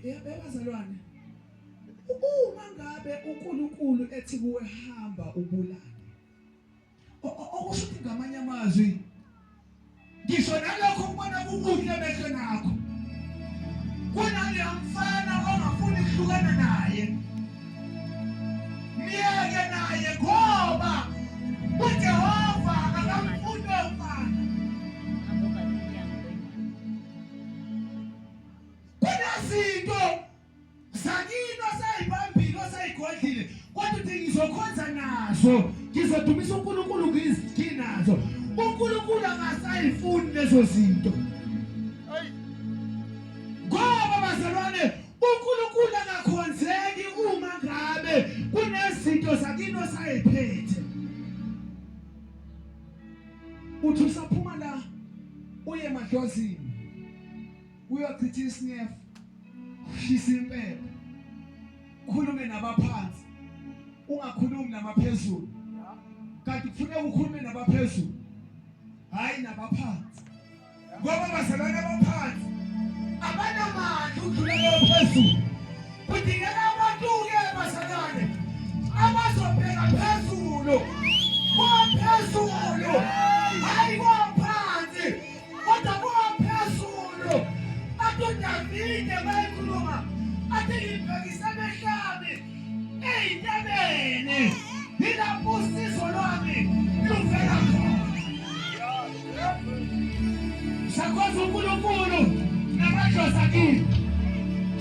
Bazalwane, uma ngabe uNkulunkulu ethi kuwe hamba ubulale, okusho ukuthi ngamanye amazwi ngisho nalokho kubona kukuhle emehlweni akho, kunale mfana ongafuni ukuhlukana naye, miyeke naye ngoba uJehova akamfuni umfana. Kunezinto zakini osayibambile osayigodlile kodwa uthi ngizokhonza nazo, ngizodumisa uNkulunkulu ngizinazo. uNkulunkulu angasayifuni lezo zinto. Ngoba bazalwane, uNkulunkulu akakhonzeki uma ngabe kunezinto zakini osayiphethe. Uthi usaphuma la uye emadlozini uyochitha isinefu, ushisa impepho, ukhulume nabaphansi, ungakhulumi namaphezulu. Kanti kufuneka ukhulume nabaphezulu, hayi nabaphansi. Ngoba bazalwane abaphansi abanamandla ukudlula phezulu. Kudingeka abantu-ke bazalwane abazobheka phezulu, phezulu, hayi phansi, kodwa phezulu. Davide bayikhuluma athi ngibhekise emehlami ey'ntabeni, yilapho usizo lwami luvela khona. Sakwazi uNkulunkulu namadlozi akini,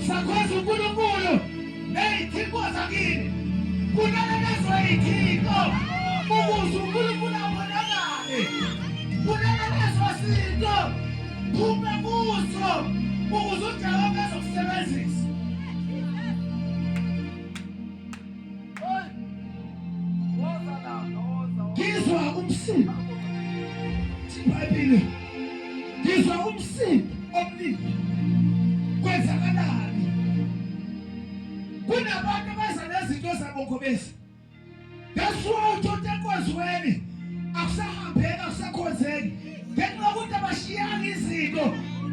sakwazi uNkulunkulu ney'thixo zakini, kunale lezo y'thixo ukuze uNkulunkulu abonakale, kunale lezo zinto phume kuzo ukuze uJehova azokusebenzisa. Ngizwa umsindo iBhayibheli, ngizwa umsindo omningi. Kwenzakalani? Kunabantu abaza nezinto zabo ngobesi. That's why uthothe enkonzweni akusahambeki, akusakhonzeki ngenxa yokuthi abashiyanga izinto,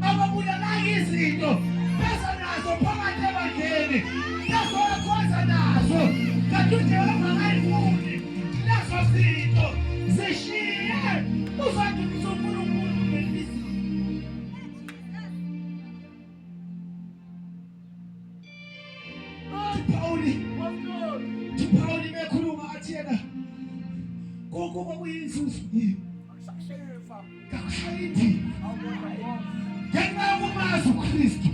ababulalayo izinto beza nazo phakathi ebandleni, nazo bakhonza nazo. Kanti uJehova akayifuni lezo zinto, zishiye uzodumisa uNkulunkulu ngelizwi. Pawuli mekhuluma athi yena konke okuyinzuzo yini kakushayidi ngenxa yokumazi uKristu.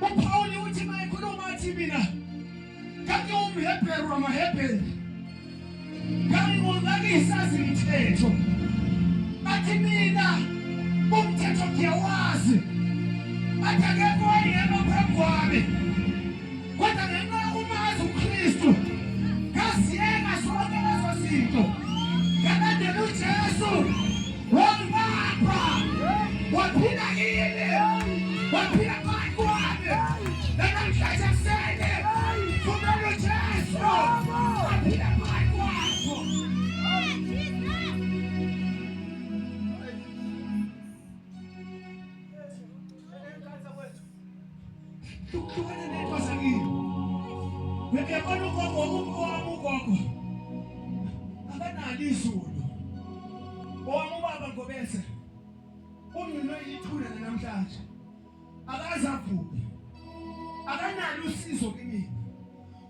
uPawuli uthi mekhuluma athi mina ngangiwumHebheru wamaHebheru, ngangisazi imithetho, athi mina umthetho ngiyawazi, athi akekho oyedwa phambi kwami, kodwa ngenxa yokumazi uKristu ngaziyeka zonke lezo zinto, ngalandela uJesu. Wangibamba, waphila kimi, waphila phakathi kwami, nanamhlanje ekuseni vumela uJesu waphila phakathi kwakho. Kukhona nento zakini, ngiyabona ugogo akanalo izulu. Owami ubaba Ngobese umnwe yithula namhlanje, akazabhubha, akanalo usizo kimi.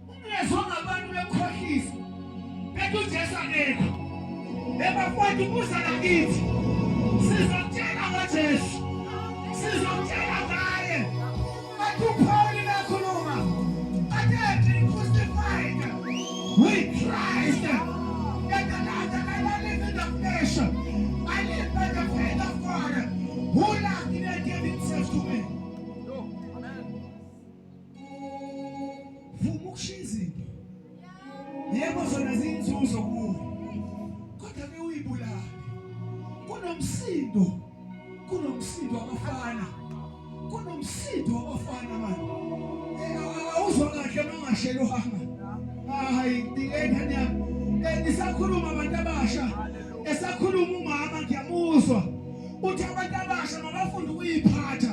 Ungezwe ngabantu bekhohlisa bethi uJesu akekho, ebafowethu buza nakithi, sizokutshela ngoJesu, sizokutshela ngaye. Athi uPawuli bekhuluma athi crucified with Christ, and the life that I live in the flesh, I live by the faith of God who loved me and gave himself to me. Vuma ukushiya izinto, yebo zona zinzuzo kuwe, kodwa ke uyibulala. Kunomsindo wabafana, manje. Awuzwa kahle mangashelwanga. Hayi ngiyengane yami, nisakhuluma abantu abasha, esakhuluma umama ngiyamuzwa uthi abantu abasha mabafunda ukuyiphatha.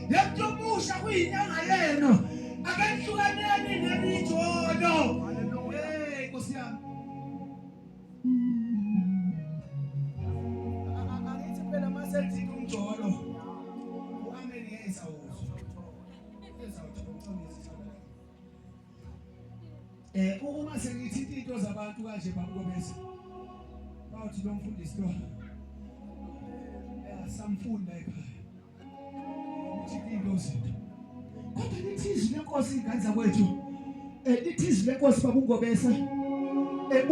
Yento omusha senzile umjolo uameni yesawuzo uma sengithi into zabantu kanje bamkobesa bathi lo mfundisi lo samfunda ekhaya uthi into zethu kodwa lithi izwi lenkosi inganza kwethu lithi izwi lenkosi babungobesa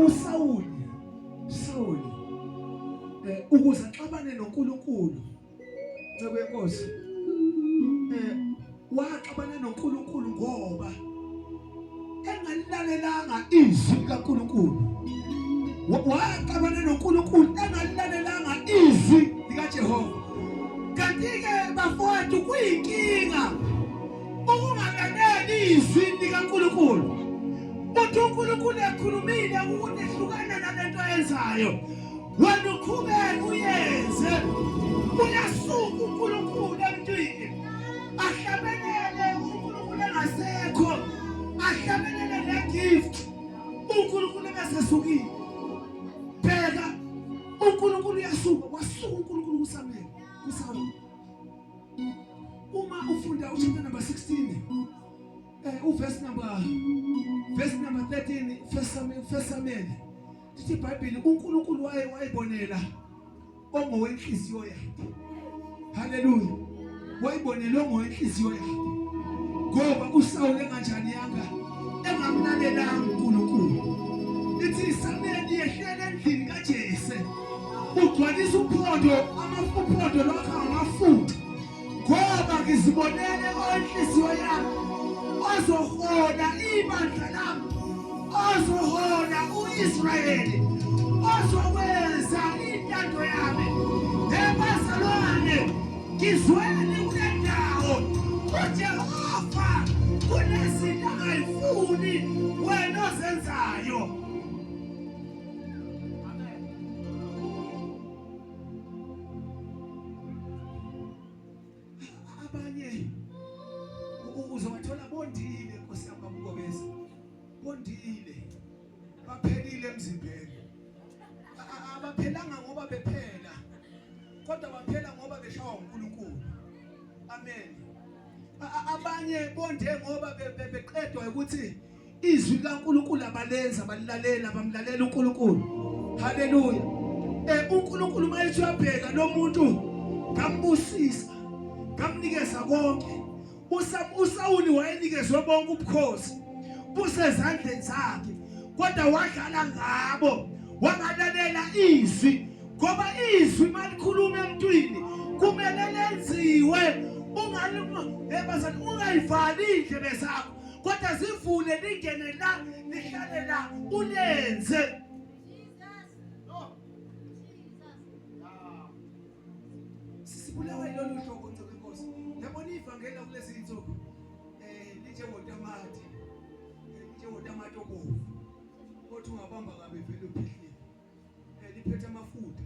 uSawuli ukuze axabane noNkulunkulu ncebe yenkosi waxabana noNkulunkulu ngoba engalilalelanga izwi kaNkulunkulu waxabana noNkulunkulu engalilalelanga izwi likaJehova kanti ke bafowethu kuyinkinga ukungalaleli izwi likaNkulunkulu uthi uNkulunkulu ekhulumile ukuthi ehlukana nalento ayenzayo wena uqhubeke uyenze uyasuka uNkulunkulu emntwini ahlabelele uNkulunkulu engasekho ahlabelele negift uNkulunkulu ebesesukile phela uNkulunkulu uyasuka wasuka uNkulunkulu kuSamuel kuSawuli uma ufunda uChapter number 16 verse number 13 First Samuel lithi iBhayibheli uNkulunkulu wayibonela ongowenhliziyo yakhe haleluya wayibonela ongowenhliziyo yakhe ngoba uSawuli enganjani yanga engamlalelanga uNkulunkulu lithi iSamuel yehlele endlini kaJese ugcwalisa uphondo amafuphondo lokho amafutha ngoba ngizibonele onhliziyo yami ozohola ibandla lami ozohola uIsrayeli ozokwenza intando yami ebazalwane ngizweni kule ndawo uJehova kunezinto angayifuni wena ozenzayo abanye uzowathola bondile Nkosi yami babukobesa bondile baphelile emzimbeni abaphelanga ngoba bephela kodwa baphela ngoba beshawa uNkulunkulu amen abanye bonde ngoba beqedwa ukuthi izwi kaNkulunkulu abalenza balilalela bamlalela uNkulunkulu haleluya uNkulunkulu mayithi uyabheka lo muntu ngambusisa ngamnikeza konke uSawuli wayenikezwe bonke ubukhosi busezandleni zakhe kodwa wadlala ngabo wangalalela izwi ngoba izwi malikhuluma emntwini kumele lenziwe ungayivali indlebe zakho kodwa zivule lingene la lihlale la ulenze sibulawa ilolu hlobo ncebe Nkosi yabona ivangeli kulezi insuku njengotamati obovu kodwa ungabamba kabe vele uphihlile liphethe amafutha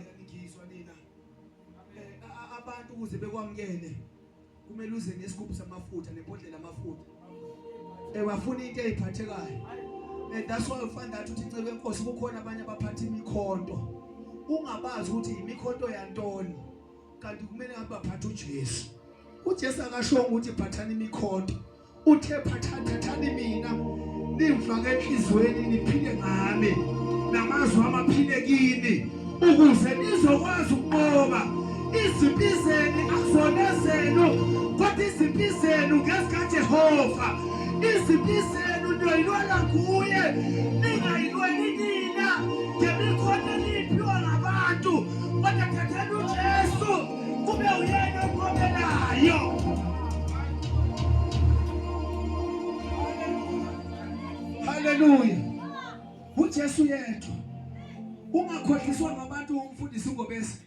yaningizwa nina abantu ukuze bekwamukele kumele uze nesigubhu samafutha nebhodlela amafutha bafuna into eziphathekayo that's why ufanda ukuthi ncebe Nkosi kukhona abanye abaphatha imikhonto ungabazi ukuthi imikhonto yantoni kanti kumele ngabaphatha uJesu uJesu akasho ukuthi phathani imikhonto uthe phathathani mina nimfake enhlizweni niphile ngami namazwi amaphile kini ukuze nizokwazi ukunqoba izimpi zenu azona zenu kodwa izimpi zenu ngezikathi Jehova izimpi zenu noyilwela kuye ningayilweli nina ngemikhonto niphiwa ngabantu kodwa thathani uJesu kube uyena oqobelayo haleluya uJesu yethu ungakhohliswa ngabantu umfundisi uNgobesa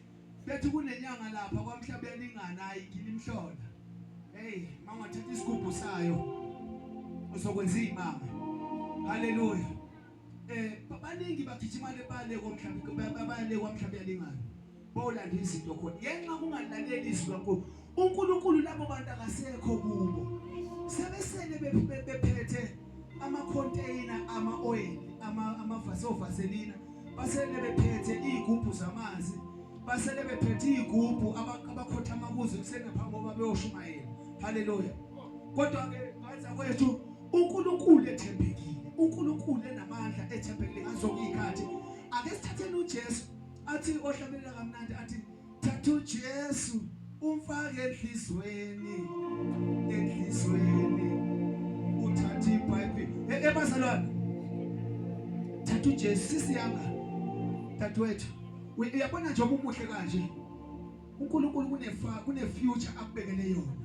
bethi kunenyanga lapha kwaMhlaba yaningana ayikimhlola mangathatha isigubhu sayo uzokwenza imama haleluya babaningi bagijima lebale kwaMhlaba babale kwaMhlaba yaningana bawulanda izinto khona ngenxa kungalaleli izwi kaNkulunkulu uNkulunkulu labo bantu akasekho kubo sebesele bephethe ama-container ama-oil ama-vaselina basele bephethe izigubhu zamanzi basele bephethe igubhu abakhothama kuze kusengaphambi koba beyoshumayela. Haleluya. Kodwa ke ngaza kwethu uNkulunkulu ethembekile, uNkulunkulu enamandla ethembekile ngazo ikhathi. Ake sithatheni uJesu athi ohlabelela kamnandi athi thatha uJesu umfake enhlizweni uthatha iBhayibheli ebazalwane thatha uJesu sisiyanga dadewethu uyabona nje umuhle kanje uNkulunkulu kune future akubekele yona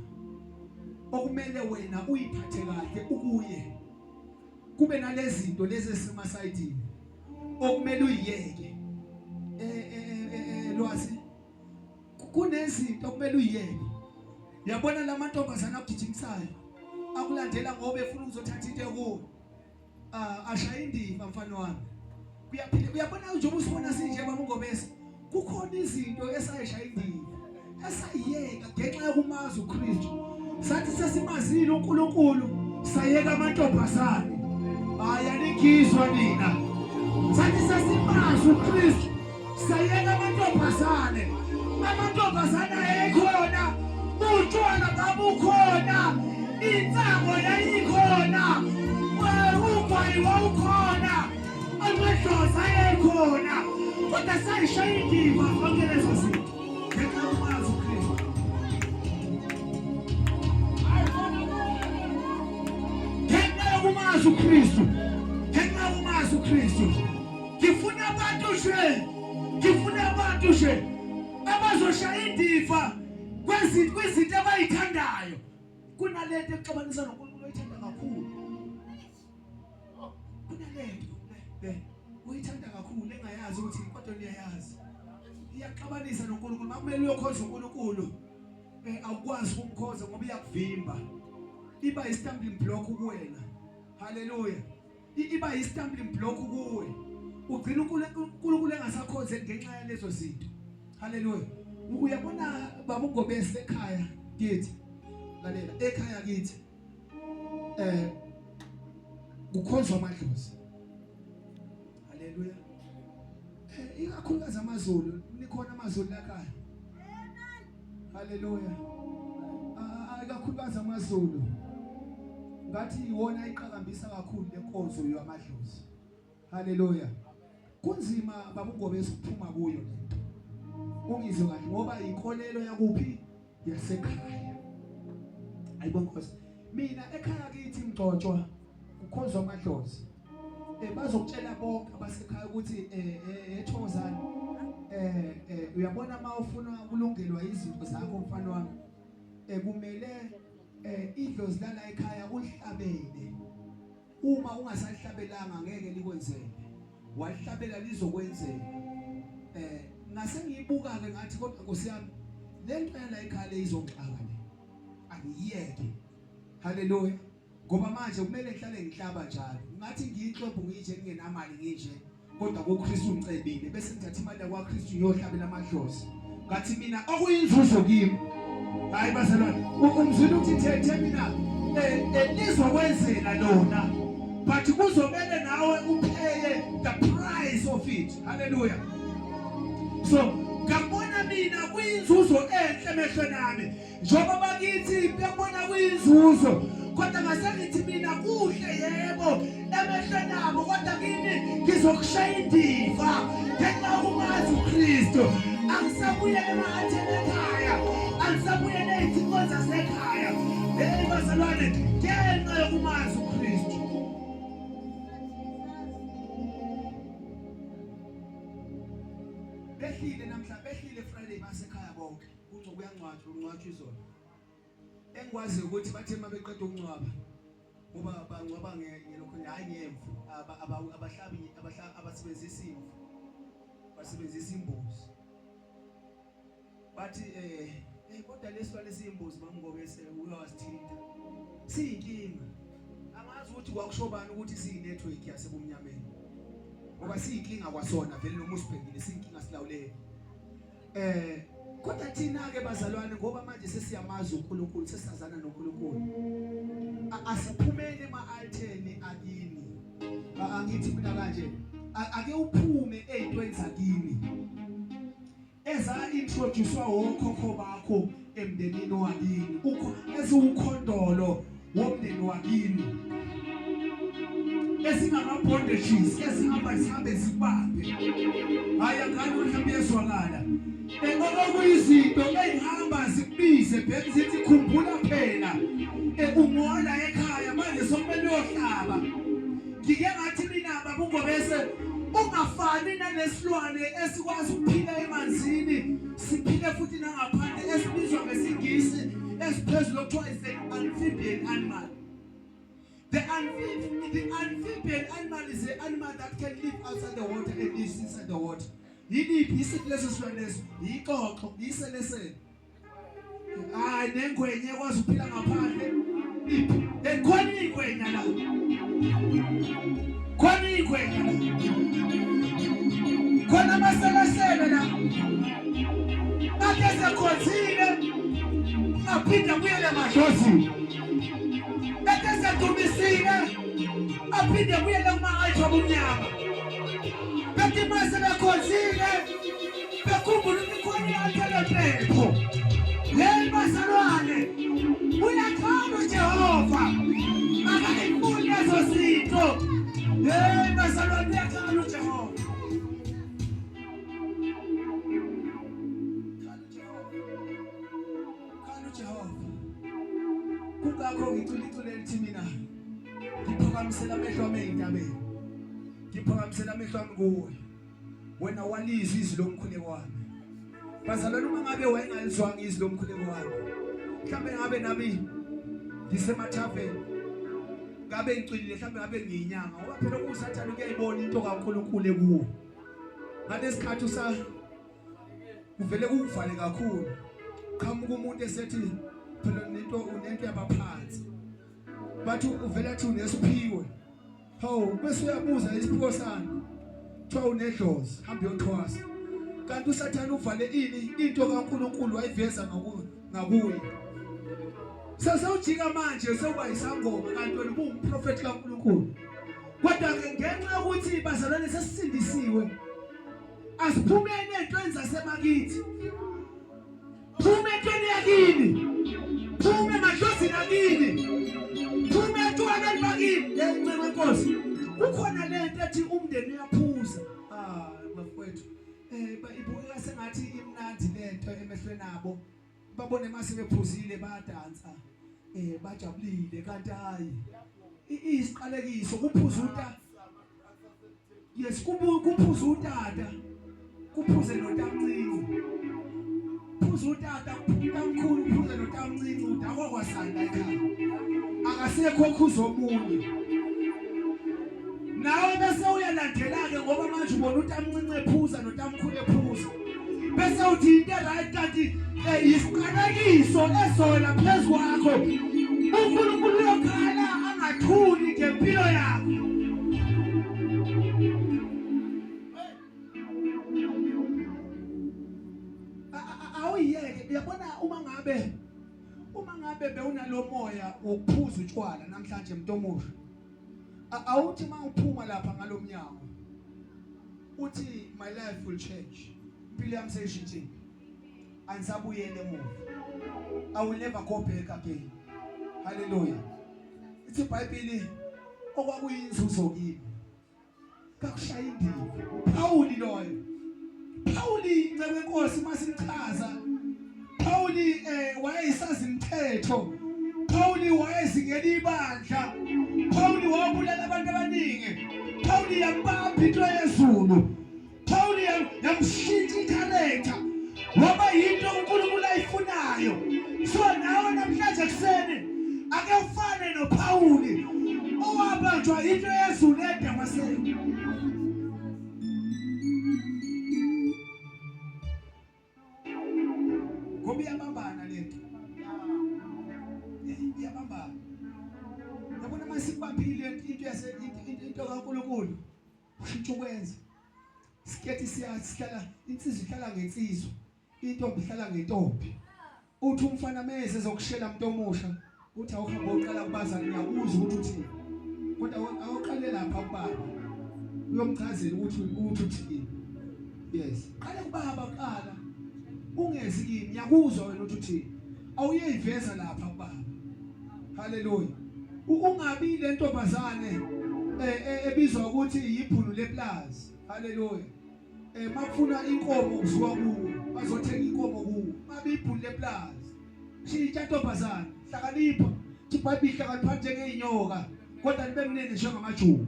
okumele wena uyiphathe kahle ukuye kube nalezi zinto lezi esimasayidini okumele uyiyeke lwazi kunezinto okumele uyiyeke. Yabona lamantombazana akugijimisayo akulandela ngoba efuna ukuzothatha into ekuwo ashaya indiva mfana wami kuyaphila. Uyabona njengoba usibona sinje bamungobese kukhona izinto esayishaya indiva esayiyeka ngenxa yokumazi uKristu. Sathi sesimazile uNkulunkulu sayeka amantombazane ayanikizwa nina. Sathi sesimazi uKristu sayeka amantombazane ayikhona utshwala babukhona insango yayikhona ugwayi wawukhona amadlozi ayekhona kodwa sayishaya indiva zonke lezo zinto ngenxa yokumazi uKristu. Ngenxa yokumazi uKristu ngifuna abantu nje abazoshaya indiva kwizinto abayithandayo kunalento exabanisa noNkulunkulu oyithanda kakhulu. Kunalento uyithanda kakhulu engayazi ukuthi kodwa niyayazi iyaxabanisa noNkulunkulu. Makumele uyokhoza uNkulunkulu awukwazi ukumkhoza ngoba iyakuvimba, iba yi-stumbling block kuwena. Haleluya. Iba yi-stumbling block kuwe, ugcina uNkulunkulu engasakhonze ngenxa yalezo zinto. Haleluya. Uyabona babungobese ekhaya kithi, lalela ekhaya kithi kukhonzwa amadlozi. Haleluya. Ikakhulukazi amaZulu, nikhona amaZulu ekhaya. Haleluya. Ikakhulukazi amaZulu ngathi iwona iqhakambisa kakhulu lenkonzo yamadlozi. Haleluya. Kunzima babungobese ukuphuma kuyo lento. Ungizwe kahle ngoba inkolelo yakuphi yasekhaya. Ayibonkosi. Mina ekhaya kithi Mgcotshwa kukhonzwa amadlozi. Bazokutshela bonke abasekhaya ukuthi eThozani uyabona mawufuna ukulungelwa izinto zakho mfana wami kumele idlozi lana ekhaya ulihlabele. Uma ungasahlabelanga ngeke likwenzele, walihlabela lizokwenzela. Ngase ngiyibuka ke ngathi kodwa Nkosi yami lento yala ekhaya izongixaka le angiyeke. Haleluya. Ngoba manje kumele ngihlale ngihlaba njalo. Ngathi ngiyixobo ngije ngingenamali nginje kodwa kuKristu ngicebile bese ngithatha imali yakwaKristu ngiyohlabela amadlozi. Ngathi mina okuyinzuzo kimi. Hayi bazalwane, umzulu uthi thethe mina lizokwenzela lona but kuzomela nawe upheye the price of it. Haleluya. So ngabona mina kuyinzuzo enhle emehlweni ami njengoba bakithi bebona kuyinzuzo kodwa ngasengithi mina kuhle yebo emehlweni abo kodwa kimi ngizokushaya indiva ngenxa yokumazi uKristu. Angisabuye emahatheni ekhaya, angisabuye nezitho zasekhaya. Bazalwane, ngenxa yokumazi uKristu. Behlile namhlanje, behlile Friday basekhaya bonke. Ungcobo uyangcwatshwa izolo. Engikwazi ukuthi bathe mabeqeda ukungcwaba ngoba bangcwaba ngelokho hayi ngemvu abahlabi abasebenzisa imvu basebenzisa imbuzi. Bathi kodwa lesibale simbuzi mamngobese uyawasithinta. Siyinkinga. Angazi ukuthi kwakushobani ukuthi siyinetwork yasebumnyameni. Ngoba siyinkinga kwasona vele noma usibhekile siyinkinga silawuleke. Kodwa thina ke bazalwane ngoba manje sesiyamazi uNkulunkulu, sesazana noNkulunkulu. Asiphumele ema-altheni akini. Angithi mina kanje ake uphume ezintweni zakini. eza introducewa okhokho bakho emndenini wakini eziwukhondolo womndeni wakini ezingama-bondages ezihamba zihambe zibambe hhayi angani mhlawumbe yezwakala okuyizinto ey'hamba zikubize bheki zithi khumbula phela ungola ekhaya manje sokumele uyohlaba ngike ngathi mina babungo bese ungafani nalesilwane esikwazi ukuphila emanzini siphile futhi nangaphandle esibizwa ngesingisi esiphezulu okuthiwa is an amphibian animal. The amphibian animal is an animal that can live outside the water and lives inside the water. Yiliphi isithi leso silwane leso? Yixoxo, yiselesele. Nengwenya ekwazi ukuphila ngaphandle. Khona ingwenya la. Khona ingwenya la. Khona amaselesele la. Bathe sekhonzile. Aphinda kuyele emadlozini. Bathe sedumisile. Aphinde kuyele kuma-ayitha obumnyama. Bathi mase bekhonzile. Bekhumbula ukuthi khona i-altelepepho. Hey bazalwane, uyakhona uJehova. Akayifuni lezo zinto. Hey bazalwane, uyakhona uJehova. Khona uJehova. Kungakho ngicula lithi mina ngiphakamisela amehlo ami ey'ntabeni. Ngiphakamisela amehlo ami kuwe. Wena walizwa izwi lomkhuleko wami. Bazalwane, uma ngabe wayengalizwanga izwi lomkhuleko wami, mhlawumbe ngabe nami ngisemathaveni, ngabe ngicwilile, mhlawumbe ngabe ngiyinyanga, ngoba phela uSathane ukuyayibona into kaNkulunkulu ekuwo. Ngalesikhathi uvele ukuvale kakhulu. Qhamuka umuntu esethi phela unento yabaphansi. Bathi uvela athi unesiphiwe. Hawu, bese uyabuza isiphiwo sami. Kuthiwa unedlozi, hambe uyothwasa. Kanti uSathane uvale into kaNkulunkulu wayiveza ngakuye. Sesewujika manje sewuba yisangoma kanti wena ubuwumprofeti kaNkulunkulu. Kodwa-ke ngenxa yokuthi bazalwane sesisindisiwe, asiphumeni ey'ntweni zasemakithi, phume entweni yakini, phume emadlozini akini, phume etshwaleni bakini. Ncema Nkosi, kukhona lento ethi umndeni uyaphuza. Bafowethu, ibukeka sengathi imnandi lento emehlweni abo. Babone mase bephuzile bayadansa, bajabulile, kanti hayi isiqalekiso kuphuza utata. Yes, kuphuza utata, kuphuze notamncane. Kuphuza utata, utamkhulu kuphuze notamncane, udakwa kwasanda ekhaya. Akasekho okhuza omunye. Nawe bese uyalandela-ke ngoba manje ubona utamncane ephuza notamkhulu ephuza. Bese uthi into right kanti isiqalekiso ezola phezu kwakho. uNkulunkulu uyokhala angathuli ngempilo yakho. Awuyeke, uyabona uma ngabe bewunalomoya wokuphuza utshwala namhlanje Mntomusha. Awuthi mawuphuma lapha ngalomnyango uthi my life will change. Impilo yami seyishintshile. Anisabuyele emuva. I will never go back again. Hallelujah. Ithi iBhayibheli okwakuyinzuzo kimi kakushaya indiva. Pawuli loyo. Pawuli ncebe Nkosi masimchaza. Pawuli wayeyisazi imithetho. Pawuli wayezingela ibandla. Pawuli wabulala abantu abaningi. Pawuli yambamba into yezulu. Pawuli yamshintsha i-character. Waba yinto uNkulunkulu ayifunayo. So nawe namhlanje kuseni ake ufane noPawuli owabanjwa into yezulu eDamaseko. Ngoba iyabambana lento. Iyabambana. Yabona masibambile into kaNkulunkulu ushintsha ukwenza. Sikethi sihlala insizwa ihlala ngensizwa. Intombi ihlala ngentombi. Uthi umfana meze ezokushela Mntomusha, uthi awuhamba uqala kubazali ngiyakuzwa ukuthi uthini. Kodwa awuqale lapha kubaba. Uyomchazela ukuthi uthini. Yes. Qale kubaba qala. ungezi kimi ngiyakuzwa wena uthi awuyeyiveza lapha kubaba. Haleluya. Ungabi le ntombazane ebizwa ukuthi yibhulu leplaza. Haleluya. Makufuna inkomo usuka kuwo bazothenga inkomo kuwo mabe ibhulu leplaza. Shintsha ntombazane hlakanipha iBhayibheli hlakanipha njengeinyoka kodwa libe mnene njengamajuba.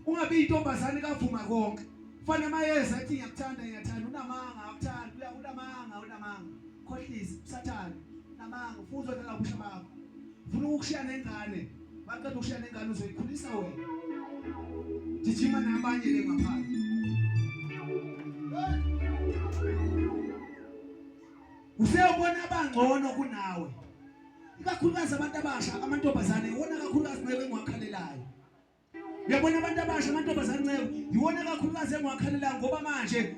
Ungabi intombazane kavuma konke. Fana amayeza athi ngiyakuthanda unamanga akuthanda unamanga khohlisi usathana namanga ufuna uzodala ubusha bakho. Ufuna ukushiya nengane baqeda ukushiya nengane uzoyikhulisa wena. Jijima nabanye le ngaphandle. Useyobona abangcono kunawe. Ikakhulukazi abantu abasha amantombazane iwona kakhulukazi ngeke engwakhalelayo. Uyabona abantu abasha amantombazane nceke iwona kakhulukazi engwakhalelayo ngoba manje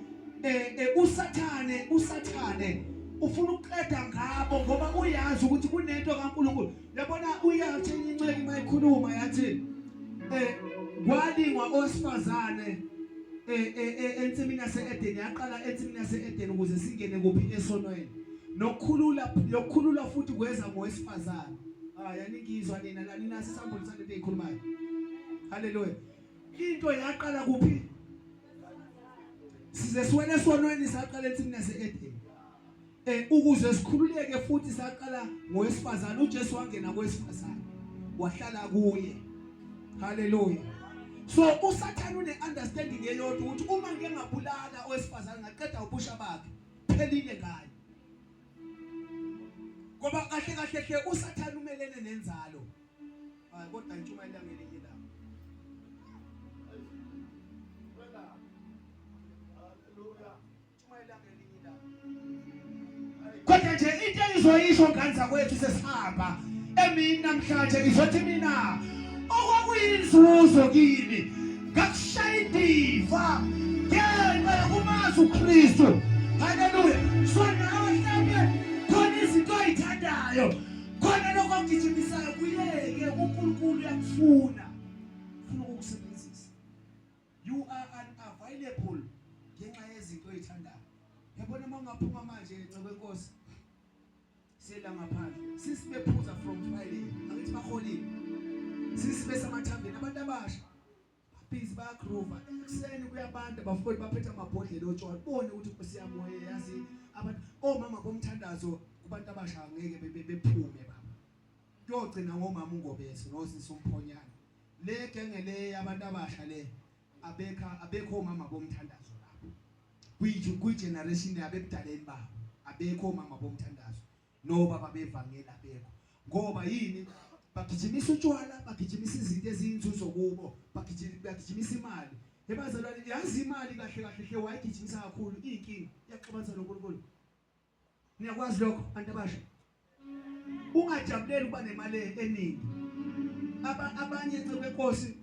usathane ufuna ukuqeda ngabo ngoba uyazi ukuthi kunento kaNkulunkulu. Uyabona uyathi inceke mayikhuluma yathi kwalingwa osifazane ensimini yase-Edeni yaqala ensimini yase-Edeni ukuze singene kuphi esonweni. Nokukhulula futhi kweza ngowesifazane. Yaningizwa nina sisambulisa lento eyikhulumayo. Haleluya. Into yaqala kuphi? Size siwele esonweni saqala ensimini yase-Edeni. Ukuze sikhululeke futhi saqala ngowesifazane. uJesu wangena kowesifazane wahlala kuye. Haleluya. So uSathane une-understanding eyodwa ukuthi uma ngeke ngabulala owesifazane ngaqeda ubusha bakhe phelile ngayo. Ngoba kahle uSathane umelene nenzalo. Kodwa intshuma ilangelinye la. Haleluya. Intshuma ilangelinye la. Kodwa nje into engizoyisho nganza kwethu sesihamba emini namhlanje ngizothi mina okwakuyinzuzo kimi ngakushaya indiva ngenxa yokumazi uKristu. Haleluya. So nawe mhlawumbe khona izinto oyithandayo khona lokho okugijimisayo kuyeke uNkulunkulu uyakufuna ukukusebenzisa. You are unavailable ngenxa yezinto oyithandayo. Yabona mangaphuma manje ncebe Nkosi sela ngaphandle sisibephuza from Friday angithi baholile sisibe samathambeni abantu abasha busy bayagroove ekseni kuyabantu bafuni baphethe amabhodlela otshwala bone ukuthi Nkosi yami moye yazi abantu omama bomthandazo kubantu abasha ngeke bephume baba kuyogcina ngomama ungobese nosisi umphonyana le gengele abantu abasha le abekho omama bomthandazo lapho kwi-generation yabekudaleni babo abekho omama bomthandazo no baba bevangela abekho ngoba yini bagijimisa utshwala bagijimisa izinto eziyinzuzo kubo bagijimisa imali ebazalwane yazi imali kahle wayigijimisa kakhulu inkingi iyaxabanisa noNkulunkulu. Niyakwazi lokho abantu abasha ungajabuleli ukuba nemali eningi. Abanye ncebe Nkosi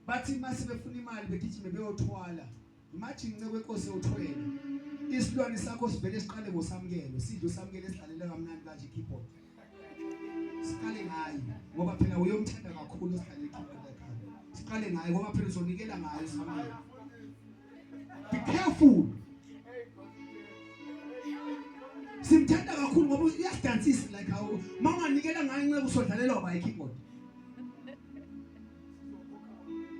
bathi mase befuna imali begijime beyothwala. Imagine ncebe Nkosi uthwele isilwane sakho sivele siqale ngosamukelo sidle usamukelo esidlalela kamnandi kanje keyboard siqale ngayo ngoba phela uyomthanda kakhulu esidlalela keyboard ekhaya siqale ngayo ngoba phela uzonikela ngayo samukelo. Be careful. Simthanda kakhulu ngoba uyasidansisa like how mama nikela ngayo ncebe usodlalelwa by keyboard.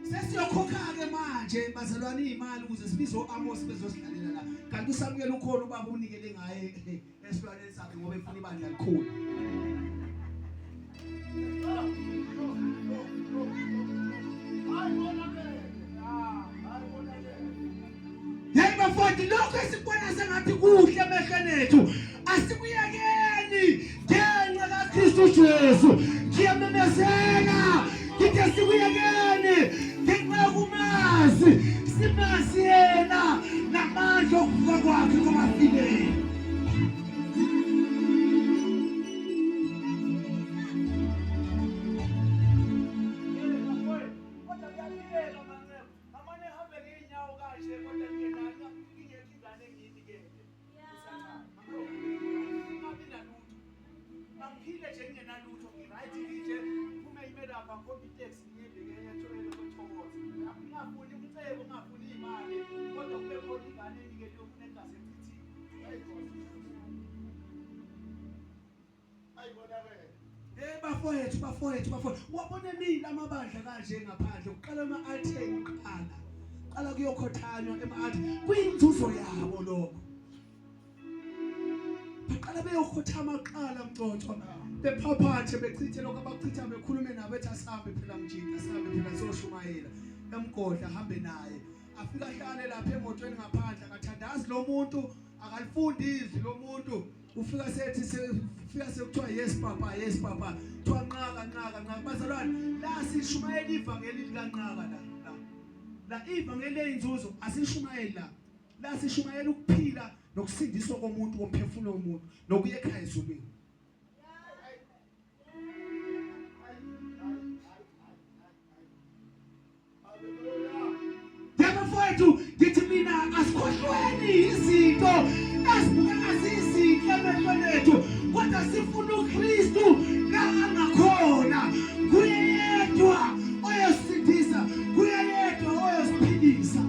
Sesiyokhokha ke manje bazalwane imali ukuze sibize oAmos bezosidlalela la kanti usamukela ukhona ubaba unikele ngaye esilwaneni sakhe ngoba efuna ibandla likhulu. Yebo bafowethu lokho esikubona sengathi kuhle emehlweni ethu asikuyekeni ngenxa kaKristu Jesu. Ngiyamemezela ngithi asikuyekeni ngenxa yokumazi simazi yena namandla okuvuka kwakhe kwabafileyo. Ngafuni imali kodwa kube khona ingane engeke yofuna engase ngithini. bafowethu wabona mina amabandla kanje ngaphandle uqala ama-altheni qala kuyokhothanywa ema-althi kuyinzuzo yabo lokho baqala beyokhothama qala mcoco bephaphathe bechithe lokho abachitha bekhulume nabo ethi asambe phela mjinta asambe phela soshumayela emgodla ahambe naye afika hlale lapha emotweni ngaphandle akathandazi lo muntu akalifundi izwi lo muntu ufika sekuthiwa yes papa kuthiwa nqaka bazalwane la sishumayela ivangeli likanqaka la ivangeli leyinzuzo asishumayeli la sishumayela ukuphila nokusindiswa komuntu komphefumulo womuntu nokuya ekhaya ezulwini ngithi mina asikhohlweni izinto esibukeka zizinhle emehlweni ethu kodwa sifuna uKristu la angakhona kuye yedwa oyosindisa kuye yedwa oyosiphilisa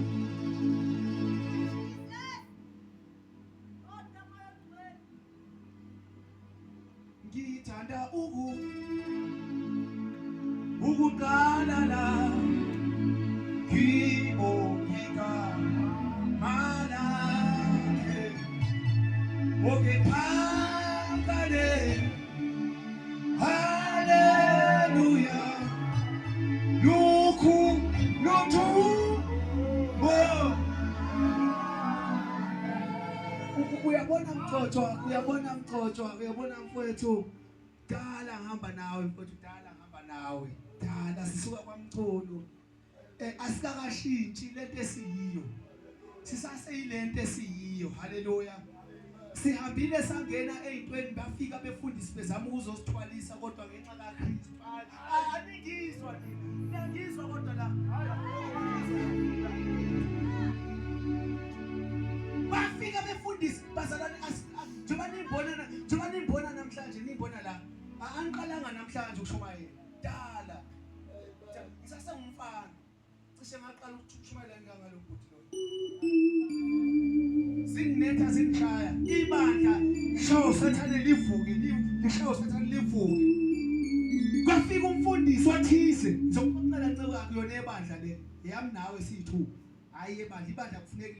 ngithanda ukuqala la okay, hallelujah. Uyabona mfowethu dala ngihamba nawe mfowethu dala sisuka kwaMchunu asikakashintshi lento esiyiyo sisaseyilento esiyiyo haleluya sihambile sangena ezintweni bafika befundisi bezama ukuzosithwalisa kodwa ngenxa kaKristu aningizwa ngiyangizwa kodwa la bafika befundisi bazalwane njengoba nimbona namhlanje nimbona la angiqalanga namhlanje ukushumayela dala ngisasengumfana cishe ngaqala ukushumayela ngalokhuthi lo sinetha sinkhaya ibandla lishawo sathane livuke kwafika umfundisi wathize ngizokuxoxela nceke yakho yona ebandla le yami nawe sithu hayi ibandla kufuneka